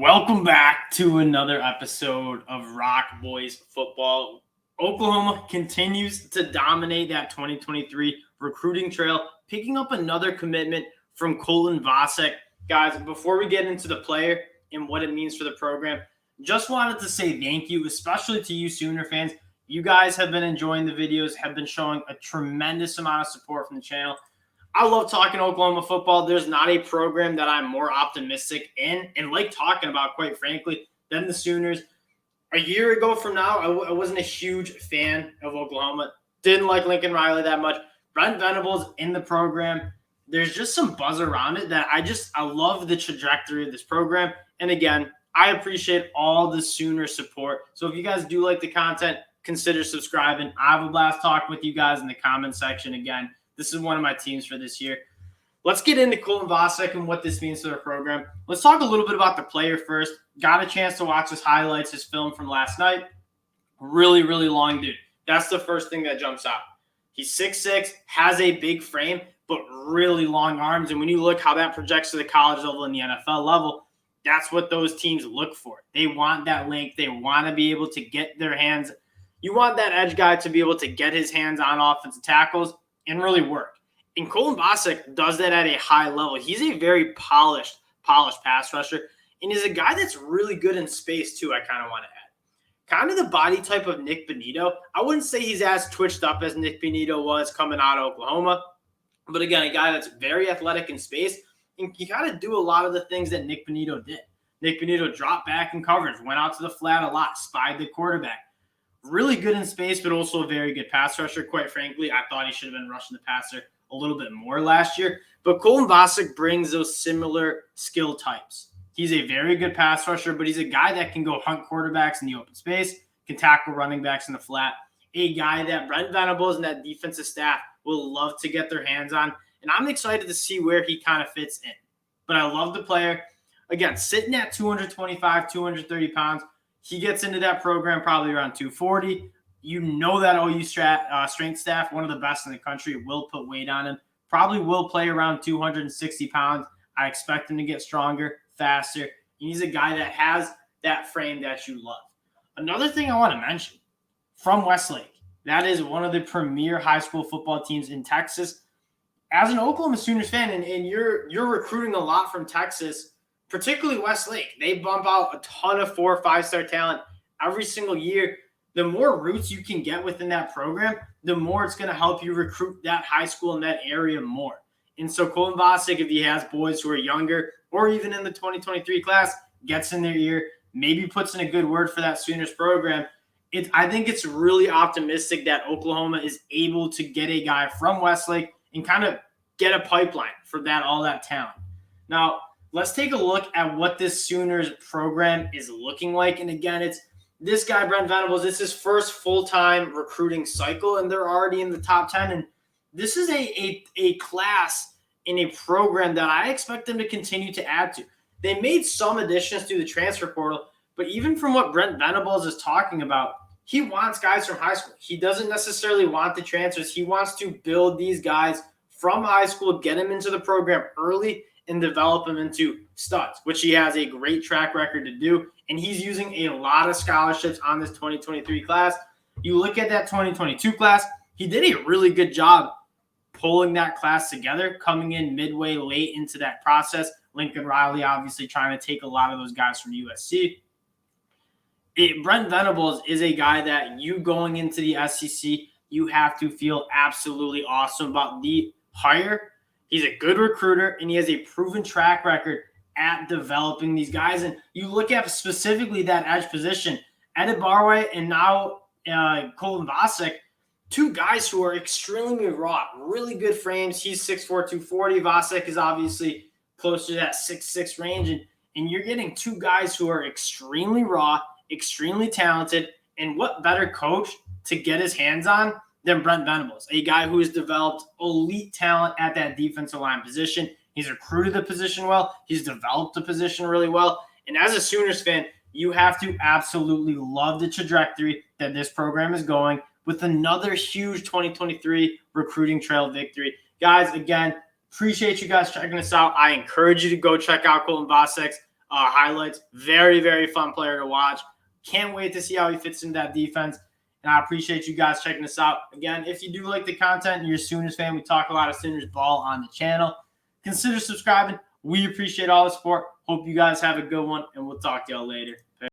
Welcome back to another episode of Rock Boys Football. Oklahoma continues to dominate that 2023 recruiting trail, picking up another commitment from Colton Vasek. Guys, before we get into the player and what it means for the program, just wanted to say thank you, especially to you Sooner fans. You guys have been enjoying the videos, have been showing a tremendous amount of support from the channel. I love talking Oklahoma football. There's not a program that I'm more optimistic in and like talking about, quite frankly, than the Sooners. A year ago from now, I wasn't a huge fan of Oklahoma. Didn't like Lincoln Riley that much. Brent Venables in the program. There's just some buzz around it that I love the trajectory of this program. And again, I appreciate all the Sooner support. So if you guys do like the content, consider subscribing. I have a blast talking with you guys in the comment section again. This is one of my teams for this year. Let's get into Colton Vasek and what this means to their program. Let's talk a little bit about the player first. Got a chance to watch his highlights, his film from last night. Really, really long dude. That's the first thing that jumps out. He's 6'6", has a big frame, but really long arms. And when you look how that projects to the college level and the NFL level, that's what those teams look for. They want that length. They want to be able to get their hands. You want that edge guy to be able to get his hands on offensive tackles and really work. And Colton Vasek does that at a high level. He's a very polished pass rusher, and he's a guy that's really good in space too, I kind of want to add. Kind of the body type of Nick Bonito. I wouldn't say he's as twitched up as Nick Bonito was coming out of Oklahoma, but again, a guy that's very athletic in space, and he kind of do a lot of the things that Nick Bonito did. Nick Bonito dropped back in coverage, went out to the flat a lot, spied the quarterback. Really good in space, but also a very good pass rusher. Quite frankly, I thought he should have been rushing the passer a little bit more last year. But Colton Vasek brings those similar skill types. He's a very good pass rusher, but he's a guy that can go hunt quarterbacks in the open space, can tackle running backs in the flat. A guy that Brent Venables and that defensive staff will love to get their hands on. And I'm excited to see where he kind of fits in. But I love the player. Again, sitting at 225, 230 pounds, he gets into that program probably around 240. You know that OU strength staff, one of the best in the country, will put weight on him. Probably will play around 260 pounds. I expect him to get stronger, faster. He's a guy that has that frame that you love. Another thing I want to mention, from Westlake, that is one of the premier high school football teams in Texas. As an Oklahoma Sooners fan, and you're recruiting a lot from Texas, particularly Westlake, they bump out a ton of 4- or 5-star talent every single year. The more roots you can get within that program, the more it's going to help you recruit that high school in that area more. And so Colton Vasek, if he has boys who are younger or even in the 2023 class, gets in their ear, maybe puts in a good word for that Sooners program, I think it's really optimistic that Oklahoma is able to get a guy from Westlake and kind of get a pipeline for all that talent. Now, let's take a look at what this Sooners program is looking like. And again, it's this guy, Brent Venables. It's his first full-time recruiting cycle, and they're already in the top 10. And this is a class in a program that I expect them to continue to add to. They made some additions through the transfer portal, but even from what Brent Venables is talking about, he wants guys from high school. He doesn't necessarily want the transfers. He wants to build these guys from high school, get them into the program early, and develop them into studs, which he has a great track record to do. And he's using a lot of scholarships on this 2023 class. You look at that 2022 class, he did a really good job pulling that class together, coming in midway late into that process. Lincoln Riley obviously trying to take a lot of those guys from USC. Brent Venables is a guy that you going into the SEC, you have to feel absolutely awesome about the hire. He's a good recruiter, and he has a proven track record at developing these guys. And you look at specifically that edge position, Edit Barway and now Colton Vasek, two guys who are extremely raw, really good frames. He's 6'4", 240. Vasek is obviously close to that 6'6" range. And you're getting two guys who are extremely raw, extremely talented, and what better coach to get his hands on than Brent Venables, a guy who has developed elite talent at that defensive line position. He's recruited the position well. He's developed the position really well. And as a Sooners fan, you have to absolutely love the trajectory that this program is going with another huge 2023 recruiting trail victory. Guys, again, appreciate you guys checking us out. I encourage you to go check out Colton Vasek's highlights. Very, very fun player to watch. Can't wait to see how he fits into that defense. And I appreciate you guys checking us out. Again, if you do like the content and you're a Sooners fan, we talk a lot of Sooners ball on the channel. Consider subscribing. We appreciate all the support. Hope you guys have a good one, and we'll talk to y'all later.